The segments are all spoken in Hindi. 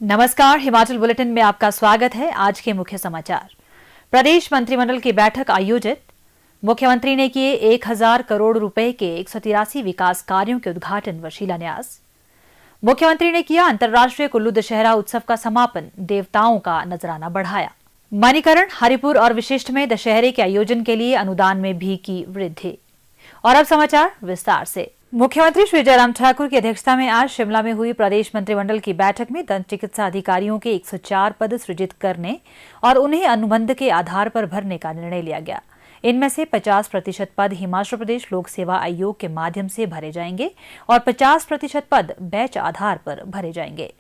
नमस्कार, हिमाचल बुलेटिन में आपका स्वागत है। आज के मुख्य समाचार। प्रदेश मंत्रिमंडल की बैठक आयोजित। मुख्यमंत्री ने किए 1000 करोड़ रुपए के 183 विकास कार्यों के उद्घाटन व शिलान्यास। मुख्यमंत्री ने किया अंतर्राष्ट्रीय कुल्लू दशहरा उत्सव का समापन, देवताओं का नजराना बढ़ाया। मणिकरण, हरिपुर और विशिष्ट में दशहरे के आयोजन के लिए अनुदान में भी की वृद्धि। और अब समाचार विस्तार से। मुख्यमंत्री श्री जयराम ठाकुर की अध्यक्षता में आज शिमला में हुई प्रदेश मंत्रिमंडल की बैठक में दंत चिकित्सा अधिकारियों के 104 पद सृजित करने और उन्हें अनुबंध के आधार पर भरने का निर्णय लिया गया। इनमें से 50% पद हिमाचल प्रदेश लोक सेवा आयोग के माध्यम से भरे जाएंगे और 50% पद बैच आधार पर भरे जाएंगे।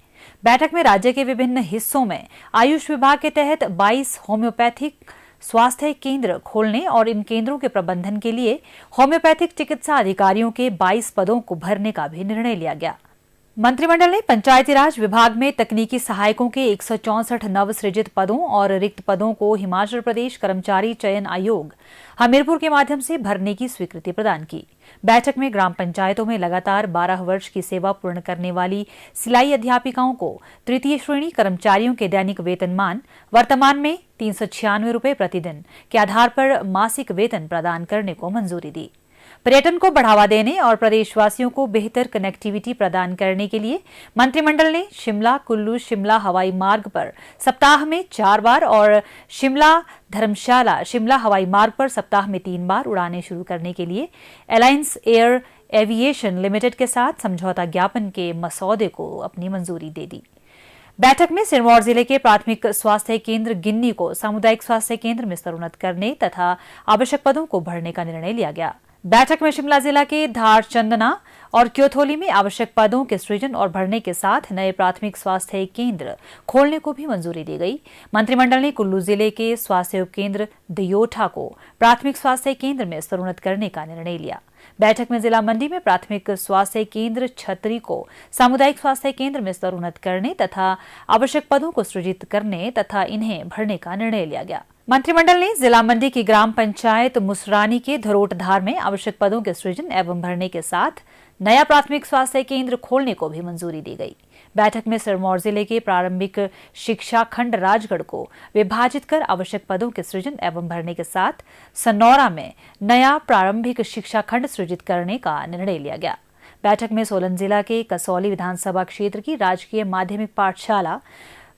बैठक में राज्य के विभिन्न हिस्सों में आयुष विभाग के तहत 22 होम्योपैथिक स्वास्थ्य केंद्र खोलने और इन केंद्रों के प्रबंधन के लिए होम्योपैथिक चिकित्सा अधिकारियों के 22 पदों को भरने का भी निर्णय लिया गया। मंत्रिमंडल ने पंचायती राज विभाग में तकनीकी सहायकों के 164 नव सृजित पदों और रिक्त पदों को हिमाचल प्रदेश कर्मचारी चयन आयोग हमीरपुर के माध्यम से भरने की स्वीकृति प्रदान की। बैठक में ग्राम पंचायतों में लगातार 12 वर्ष की सेवा पूर्ण करने वाली सिलाई अध्यापिकाओं को तृतीय श्रेणी कर्मचारियों के दैनिक वेतनमान वर्तमान में 396 रुपये प्रतिदिन के आधार पर मासिक वेतन प्रदान करने को मंजूरी दी। पर्यटन को बढ़ावा देने और प्रदेशवासियों को बेहतर कनेक्टिविटी प्रदान करने के लिए मंत्रिमंडल ने शिमला कुल्लू शिमला हवाई मार्ग पर सप्ताह में 4 बार और शिमला धर्मशाला शिमला हवाई मार्ग पर सप्ताह में 3 बार उड़ानें शुरू करने के लिए अलायंस एयर एविएशन लिमिटेड के साथ समझौता ज्ञापन के मसौदे को अपनी मंजूरी दे दी। बैठक में सिरमौर जिले के प्राथमिक स्वास्थ्य केंद्र गिन्नी को सामुदायिक स्वास्थ्य केंद्र में स्तरोन्नत करने तथा आवश्यक पदों को भरने का निर्णय लिया गया। बैठक में शिमला जिला के धार चंदना और क्योथोली में आवश्यक पदों के सृजन और भरने के साथ नए प्राथमिक स्वास्थ्य केंद्र खोलने को भी मंजूरी दी गई। मंत्रिमंडल ने कुल्लू जिले के स्वास्थ्य उपकेंद्र दयोठा को प्राथमिक स्वास्थ्य केंद्र में स्तरोन्नत करने का निर्णय लिया। बैठक में जिला मंडी में प्राथमिक स्वास्थ्य केंद्र छतरी को सामुदायिक स्वास्थ्य केंद्र में स्तरोन्नत करने तथा आवश्यक पदों को सृजित करने तथा इन्हें भरने का निर्णय लिया गया। मंत्रिमंडल ने जिला मंडी की ग्राम पंचायत मुसरानी के धरोटधार में आवश्यक पदों के सृजन एवं भरने के साथ नया प्राथमिक स्वास्थ्य केंद्र खोलने को भी मंजूरी दी गई। बैठक में सिरमौर जिले के प्रारंभिक शिक्षा खंड राजगढ़ को विभाजित कर आवश्यक पदों के सृजन एवं भरने के साथ सनौरा में नया प्रारंभिक शिक्षा खंड सृजित करने का निर्णय लिया गया। बैठक में सोलन जिला के कसौली विधानसभा क्षेत्र की राजकीय माध्यमिक पाठशाला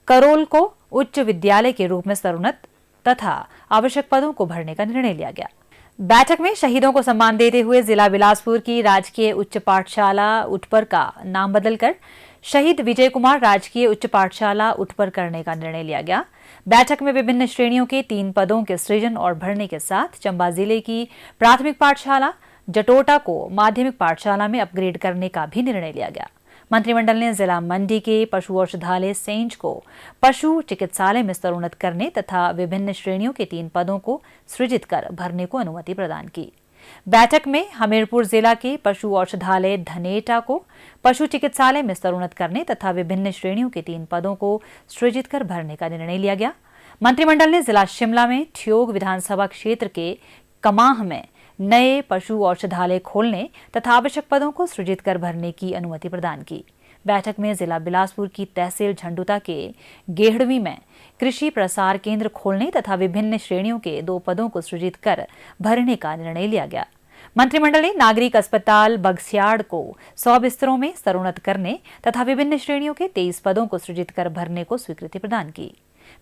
करोल को उच्च विद्यालय के रूप में स्तरोन्नत तथा आवश्यक पदों को भरने का निर्णय लिया गया। बैठक में शहीदों को सम्मान देते हुए जिला बिलासपुर की राजकीय उच्च पाठशाला उठपर का नाम बदलकर शहीद विजय कुमार राजकीय उच्च पाठशाला उठपर करने का निर्णय लिया गया। बैठक में विभिन्न श्रेणियों के 3 पदों के सृजन और भरने के साथ चंबा जिले की प्राथमिक पाठशाला जटोटा को माध्यमिक पाठशाला में अपग्रेड करने का भी निर्णय लिया गया। मंत्रिमंडल ने जिला मंडी के पशु औषधालय सेंज को पशु चिकित्सालय में स्तरोन्नत करने तथा विभिन्न श्रेणियों के 3 पदों को सृजित कर भरने को अनुमति प्रदान की। बैठक में हमीरपुर जिला के पशु औषधालय धनेटा को पशु चिकित्सालय में स्तरोन्नत करने तथा विभिन्न श्रेणियों के 3 पदों को सृजित कर भरने का निर्णय लिया गया। मंत्रिमंडल ने जिला शिमला में ठियोग विधानसभा क्षेत्र के कमाह में नए पशु औषधालय खोलने तथा आवश्यक पदों को सृजित कर भरने की अनुमति प्रदान की। बैठक में जिला बिलासपुर की तहसील झंडुता के गेहड़वी में कृषि प्रसार केंद्र खोलने तथा विभिन्न श्रेणियों के 2 पदों को सृजित कर भरने का निर्णय लिया गया। मंत्रिमंडल ने नागरिक अस्पताल बगस्याड़ को 100 बिस्तरों में स्तरोन्नत करने तथा विभिन्न श्रेणियों के 23 पदों को सृजित कर भरने को स्वीकृति प्रदान की।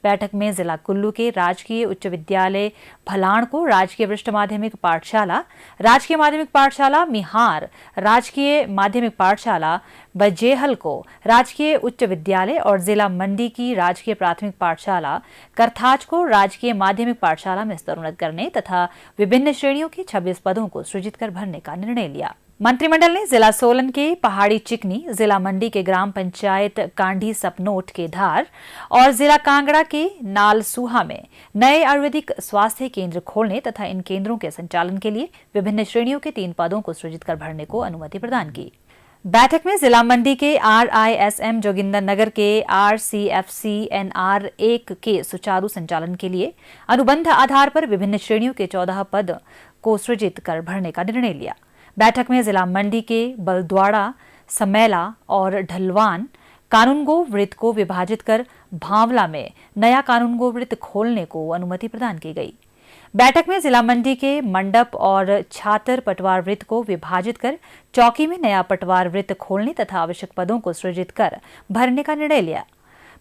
बैठक में जिला कुल्लू के राजकीय उच्च विद्यालय भलाण को राजकीय वरिष्ठ माध्यमिक पाठशाला, राजकीय माध्यमिक पाठशाला मिहार, राजकीय माध्यमिक पाठशाला बजेहल को राजकीय उच्च विद्यालय और जिला मंडी की राजकीय प्राथमिक पाठशाला करथाज को राजकीय माध्यमिक पाठशाला में स्तरोन्नत करने तथा विभिन्न श्रेणियों के 26 पदों को सृजित कर भरने का निर्णय लिया। मंत्रिमंडल ने जिला सोलन के पहाड़ी चिकनी, जिला मंडी के ग्राम पंचायत कांडी सपनोट के धार और जिला कांगड़ा के नालसूहा में नए आयुर्वेदिक स्वास्थ्य केंद्र खोलने तथा इन केंद्रों के संचालन के लिए विभिन्न श्रेणियों के 3 पदों को सृजित कर भरने को अनुमति प्रदान की। बैठक में जिला मंडी के RISM जोगिंदर नगर के RCFC NR 1 के सुचारू संचालन के लिए अनुबंध आधार पर विभिन्न श्रेणियों के 14 पद को सृजित कर भरने का निर्णय लिया। बैठक में जिला मंडी के बलद्वाड़ा, समेला और ढलवान कानूनगो वृत्त को विभाजित कर भांवला में नया कानूनगो वृत्त खोलने को अनुमति प्रदान की गई। बैठक में जिला मंडी के मंडप और छातर पटवार वृत्त को विभाजित कर चौकी में नया पटवार वृत्त खोलने तथा आवश्यक पदों को सृजित कर भरने का निर्णय लिया।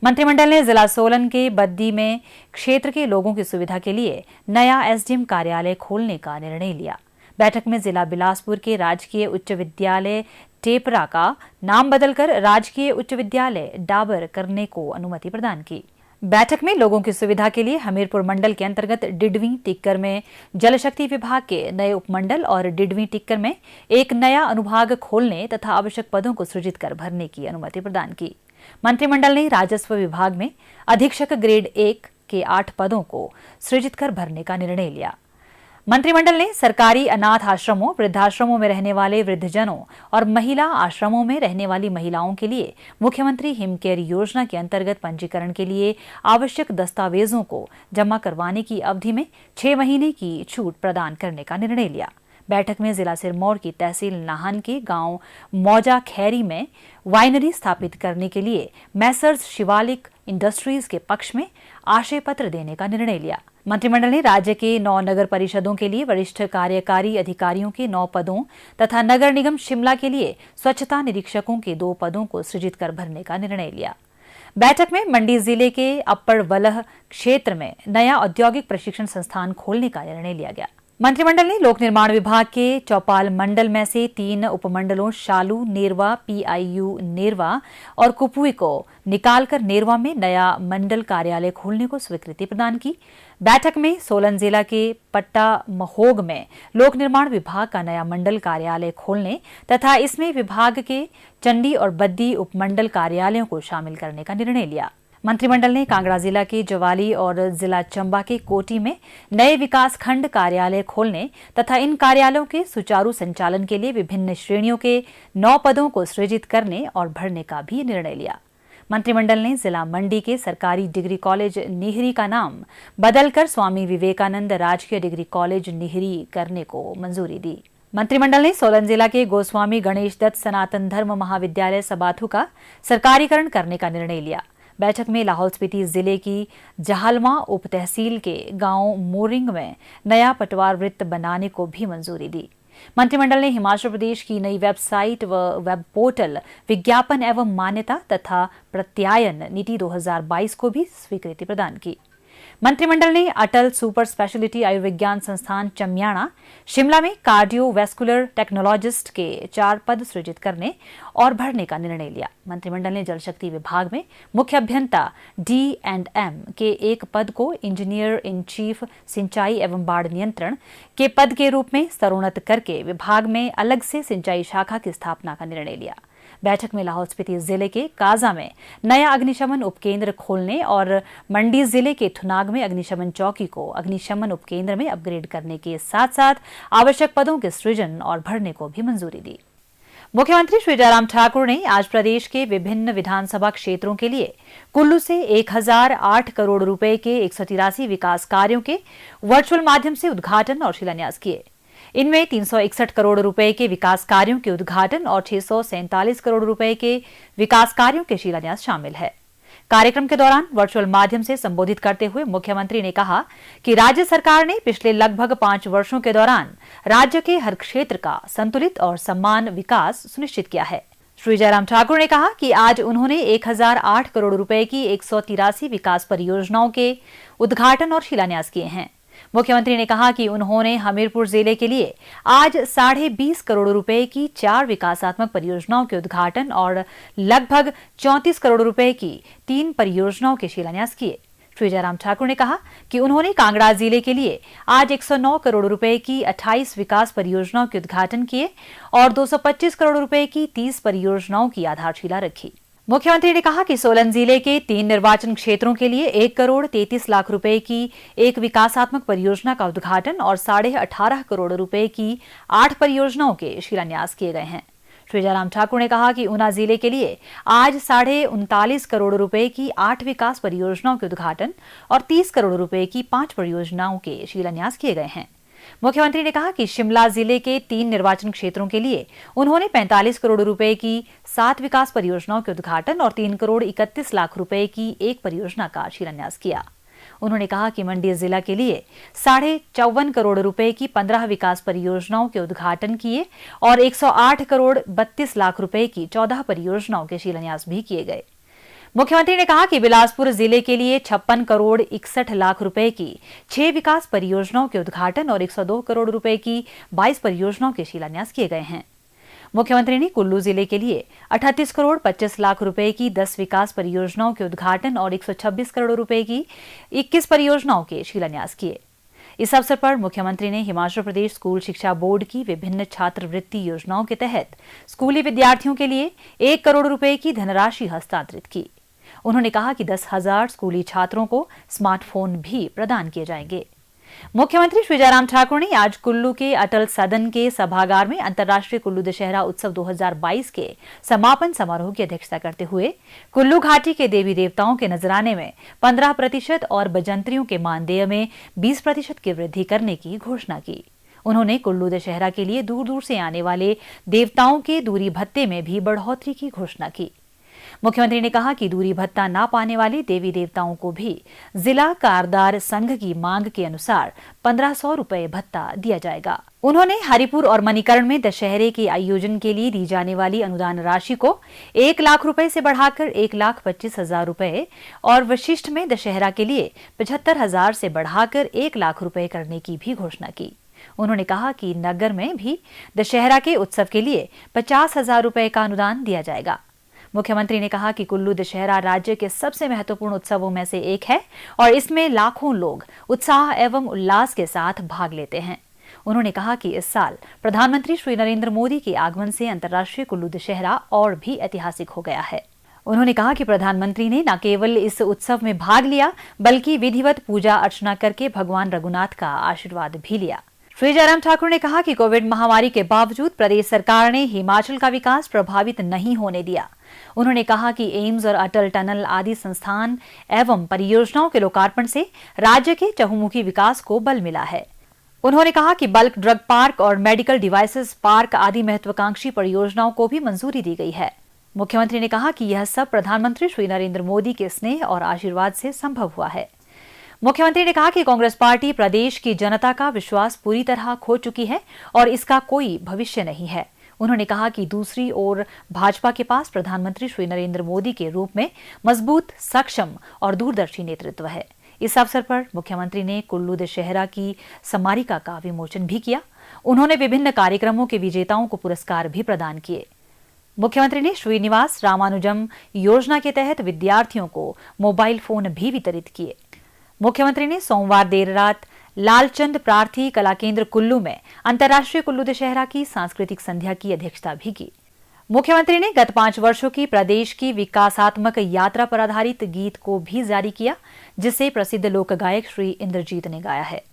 मंत्रिमंडल ने जिला सोलन के बद्दी में क्षेत्र के लोगों की सुविधा के लिए नया एसडीएम कार्यालय खोलने का निर्णय लिया। बैठक में जिला बिलासपुर के राजकीय उच्च विद्यालय टेपरा का नाम बदलकर राजकीय उच्च विद्यालय डाबर करने को अनुमति प्रदान की। बैठक में लोगों की सुविधा के लिए हमीरपुर मंडल के अंतर्गत डिडवी टिक्कर में जल शक्ति विभाग के नए उपमंडल और डिडवी टिक्कर में एक नया अनुभाग खोलने तथा आवश्यक पदों को सृजित कर भरने की अनुमति प्रदान की। मंत्रिमंडल ने राजस्व विभाग में अधीक्षक ग्रेड 1 के 8 पदों को सृजित कर भरने का निर्णय लिया। मंत्रिमंडल ने सरकारी अनाथ आश्रमों, वृद्धाश्रमों में रहने वाले वृद्धजनों और महिला आश्रमों में रहने वाली महिलाओं के लिए मुख्यमंत्री हिम केयर योजना के अंतर्गत पंजीकरण के लिए आवश्यक दस्तावेजों को जमा करवाने की अवधि में 6 महीने की छूट प्रदान करने का निर्णय लिया। बैठक में जिला सिरमौर की तहसील नाहन के गांव मौजा खैरी में वाइनरी स्थापित करने के लिए मैसर्स शिवालिक इंडस्ट्रीज के पक्ष में आशय पत्र देने का निर्णय लिया। मंत्रिमंडल ने राज्य के 9 नगर परिषदों के लिए वरिष्ठ कार्यकारी अधिकारियों के 9 पदों तथा नगर निगम शिमला के लिए स्वच्छता निरीक्षकों के 2 पदों को सृजित कर भरने का निर्णय लिया। बैठक में मंडी जिले के अप्पर वलह क्षेत्र में नया औद्योगिक प्रशिक्षण संस्थान खोलने का निर्णय लिया गया। मंत्रिमंडल ने लोक निर्माण विभाग के चौपाल मंडल में से 3 उपमंडलों शालू, नेरवा, पीआईयू नेरवा और कुपुई को निकालकर नेरवा में नया मंडल कार्यालय खोलने को स्वीकृति प्रदान की। बैठक में सोलन जिला के पट्टा महोग में लोक निर्माण विभाग का नया मंडल कार्यालय खोलने तथा इसमें विभाग के चंडी और बद्दी उपमंडल कार्यालयों को शामिल करने का निर्णय लिया। मंत्रिमंडल ने कांगड़ा जिला के जवाली और जिला चंबा के कोटी में नए विकास खंड कार्यालय खोलने तथा इन कार्यालयों के सुचारू संचालन के लिए विभिन्न श्रेणियों के 9 पदों को सृजित करने और भरने का भी निर्णय लिया। मंत्रिमंडल ने जिला मंडी के सरकारी डिग्री कॉलेज निहरी का नाम बदलकर स्वामी विवेकानंद राजकीय डिग्री कॉलेज निहरी करने को मंजूरी दी। मंत्रिमंडल ने सोलन जिला के गोस्वामी गणेश दत्त सनातन धर्म महाविद्यालय सबाथू का सरकारीकरण करने का निर्णय लिया। बैठक में लाहौल स्पीति जिले की जहालमा उप तहसील के गांव मोरिंग में नया पटवार वृत्त बनाने को भी मंजूरी दी। मंत्रिमंडल ने हिमाचल प्रदेश की नई वेबसाइट व वेब पोर्टल विज्ञापन एवं मान्यता तथा प्रत्यायन नीति 2022 को भी स्वीकृति प्रदान की। मंत्रिमंडल ने अटल सुपर स्पेशलिटी आयुर्विज्ञान संस्थान चमियाणा शिमला में कार्डियोवैस्कुलर टेक्नोलॉजिस्ट के 4 पद सृजित करने और भरने का निर्णय लिया। मंत्रिमंडल ने जल शक्ति विभाग में मुख्य अभियंता D&M के 1 पद को इंजीनियर इन चीफ सिंचाई एवं बाढ़ नियंत्रण के पद के रूप में स्तरोन्नत करके विभाग में अलग से सिंचाई शाखा की स्थापना का निर्णय लिया। बैठक में लाहौल स्पीति जिले के काजा में नया अग्निशमन उपकेंद्र खोलने और मंडी जिले के थुनाग में अग्निशमन चौकी को अग्निशमन उपकेंद्र में अपग्रेड करने के साथ साथ आवश्यक पदों के सृजन और भरने को भी मंजूरी दी। मुख्यमंत्री श्री जयराम ठाकुर ने आज प्रदेश के विभिन्न विधानसभा क्षेत्रों के लिए कुल्लू से 1008 करोड़ रुपए के 183 विकास कार्यों के वर्चुअल माध्यम से उद्घाटन और शिलान्यास किए। इनमें 361 करोड़ रुपए के विकास कार्यों के उद्घाटन और 647 करोड़ रुपए के विकास कार्यों के शिलान्यास शामिल है। कार्यक्रम के दौरान वर्चुअल माध्यम से संबोधित करते हुए मुख्यमंत्री ने कहा कि राज्य सरकार ने पिछले लगभग 5 वर्षों के दौरान राज्य के हर क्षेत्र का संतुलित और समान विकास सुनिश्चित किया है। श्री जयराम ठाकुर ने कहा कि आज उन्होंने 1008 करोड़ रुपए की 183 विकास परियोजनाओं के उद्घाटन और शिलान्यास किए हैं। मुख्यमंत्री ने कहा कि उन्होंने हमीरपुर जिले के लिए आज 20.5 करोड़ रुपए की 4 विकासात्मक परियोजनाओं के उद्घाटन और लगभग 34 करोड़ रुपए की 3 परियोजनाओं के शिलान्यास किए। श्री जयराम ठाकुर ने कहा कि उन्होंने कांगड़ा जिले के लिए आज 109 करोड़ रुपए की 28 विकास परियोजनाओं के उद्घाटन किए और 225 करोड़ रुपए की 30 परियोजनाओं की आधारशिला रखी। मुख्यमंत्री ने कहा कि सोलन जिले के 3 निर्वाचन क्षेत्रों के लिए 1 करोड़ 33 लाख रुपए की एक विकासात्मक परियोजना का उद्घाटन और 18.5 करोड़ रुपए की 8 परियोजनाओं के शिलान्यास किए गए हैं। श्री जयराम ठाकुर ने कहा कि ऊना जिले के लिए आज 39.5 करोड़ रुपए की 8 विकास परियोजनाओं के उद्घाटन और 30 करोड़ रुपए की 5 परियोजनाओं के शिलान्यास किए गए हैं। मुख्यमंत्री ने कहा कि शिमला जिले के 3 निर्वाचन क्षेत्रों के लिए उन्होंने 45 करोड़ रुपए की 7 विकास परियोजनाओं के उद्घाटन और 3 करोड़ 31 लाख रुपए की एक परियोजना का शिलान्यास किया। उन्होंने कहा कि मंडी जिला के लिए 54.5 करोड़ रुपए की 15 विकास परियोजनाओं के उद्घाटन किए और 108 करोड़ 32 लाख रुपए की 14 परियोजनाओं के शिलान्यास भी किए गए। मुख्यमंत्री ने कहा कि बिलासपुर जिले के लिए 56 करोड़ 61 लाख रुपए की 6 विकास परियोजनाओं के उद्घाटन और 102 करोड़ रुपए की 22 परियोजनाओं के शिलान्यास किए गए हैं। मुख्यमंत्री ने कुल्लू जिले के लिए 38 करोड़ 25 लाख रुपए की 10 विकास परियोजनाओं के उद्घाटन और 126 करोड़ रुपए की 21 परियोजनाओं के शिलान्यास किए। इस अवसर पर मुख्यमंत्री ने हिमाचल प्रदेश स्कूल शिक्षा बोर्ड की विभिन्न छात्रवृत्ति योजनाओं के तहत स्कूली विद्यार्थियों के लिए 1 करोड़ रुपए की धनराशि हस्तांतरित की। उन्होंने कहा कि 10,000 स्कूली छात्रों को स्मार्टफोन भी प्रदान किए जाएंगे। मुख्यमंत्री श्री जयराम ठाकुर ने आज कुल्लू के अटल सदन के सभागार में अंतर्राष्ट्रीय कुल्लू दशहरा उत्सव 2022 के समापन समारोह की अध्यक्षता करते हुए कुल्लू घाटी के देवी देवताओं के नजराने में 15% और बजंतरियों के मानदेय में 20% की वृद्धि करने की घोषणा की। उन्होंने कुल्लू दशहरा के लिए दूर दूर से आने वाले देवताओं के दूरी भत्ते में भी बढ़ोतरी की घोषणा की। मुख्यमंत्री ने कहा कि दूरी भत्ता न पाने वाले देवी देवताओं को भी जिला कारदार संघ की मांग के अनुसार 1500 रुपए भत्ता दिया जाएगा। उन्होंने हरिपुर और मणिकर्ण में दशहरे के आयोजन के लिए दी जाने वाली अनुदान राशि को 1 लाख रुपए से बढ़ाकर 1,25,000 रुपए और वशिष्ठ में दशहरा के लिए 75,000 से बढ़ाकर 1 लाख रुपए करने की भी घोषणा की। उन्होंने कहा कि नगर में भी दशहरा के उत्सव के लिए 50,000 रुपए का अनुदान दिया जाएगा। मुख्यमंत्री ने कहा कि कुल्लू दशहरा राज्य के सबसे महत्वपूर्ण उत्सवों में से एक है और इसमें लाखों लोग उत्साह एवं उल्लास के साथ भाग लेते हैं। उन्होंने कहा कि इस साल प्रधानमंत्री श्री नरेंद्र मोदी के आगमन से अंतर्राष्ट्रीय कुल्लू दशहरा और भी ऐतिहासिक हो गया है। उन्होंने कहा कि प्रधानमंत्री ने न केवल इस उत्सव में भाग लिया बल्कि विधिवत पूजा अर्चना करके भगवान रघुनाथ का आशीर्वाद भी लिया। श्री जयराम ठाकुर ने कहा कि कोविड महामारी के बावजूद प्रदेश सरकार ने हिमाचल का विकास प्रभावित नहीं होने दिया। उन्होंने कहा कि एम्स और अटल टनल आदि संस्थान एवं परियोजनाओं के लोकार्पण से राज्य के चहुमुखी विकास को बल मिला है। उन्होंने कहा कि बल्क ड्रग पार्क और मेडिकल डिवाइसेस पार्क आदि महत्वाकांक्षी परियोजनाओं को भी मंजूरी दी गई है। मुख्यमंत्री ने कहा कि यह सब प्रधानमंत्री श्री नरेंद्र मोदी के स्नेह और आशीर्वाद से संभव हुआ है। मुख्यमंत्री ने कहा कि कांग्रेस पार्टी प्रदेश की जनता का विश्वास पूरी तरह खो चुकी है और इसका कोई भविष्य नहीं है। उन्होंने कहा कि दूसरी ओर भाजपा के पास प्रधानमंत्री श्री नरेंद्र मोदी के रूप में मजबूत, सक्षम और दूरदर्शी नेतृत्व है। इस अवसर पर मुख्यमंत्री ने कुल्लू दशहरा की स्मारिका का विमोचन भी किया। उन्होंने विभिन्न कार्यक्रमों के विजेताओं को पुरस्कार भी प्रदान किए। मुख्यमंत्री ने श्रीनिवास रामानुजम योजना के तहत विद्यार्थियों को मोबाइल फोन भी वितरित किए। मुख्यमंत्री ने सोमवार देर रात लालचंद प्रार्थी कला केंद्र कुल्लू में अंतर्राष्ट्रीय कुल्लू दशहरा की सांस्कृतिक संध्या की अध्यक्षता भी की। मुख्यमंत्री ने गत 5 वर्षों की प्रदेश की विकासात्मक यात्रा पर आधारित गीत को भी जारी किया, जिसे प्रसिद्ध लोक गायक श्री इंद्रजीत ने गाया है।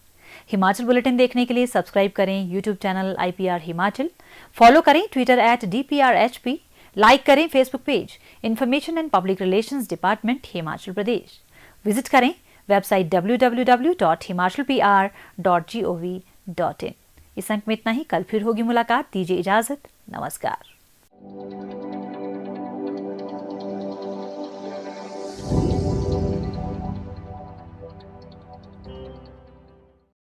हिमाचल बुलेटिन देखने के लिए सब्सक्राइब करें YouTube channel IPR Himachal, follow करें ट्विटर @DPRHP, लाइक करें Facebook page information and public relations department Himachal Pradesh, visit करें वेबसाइट www.himachalpr.gov.in। इस अंक में इतना ही। कल फिर होगी मुलाकात। दीजिए इजाजत। नमस्कार।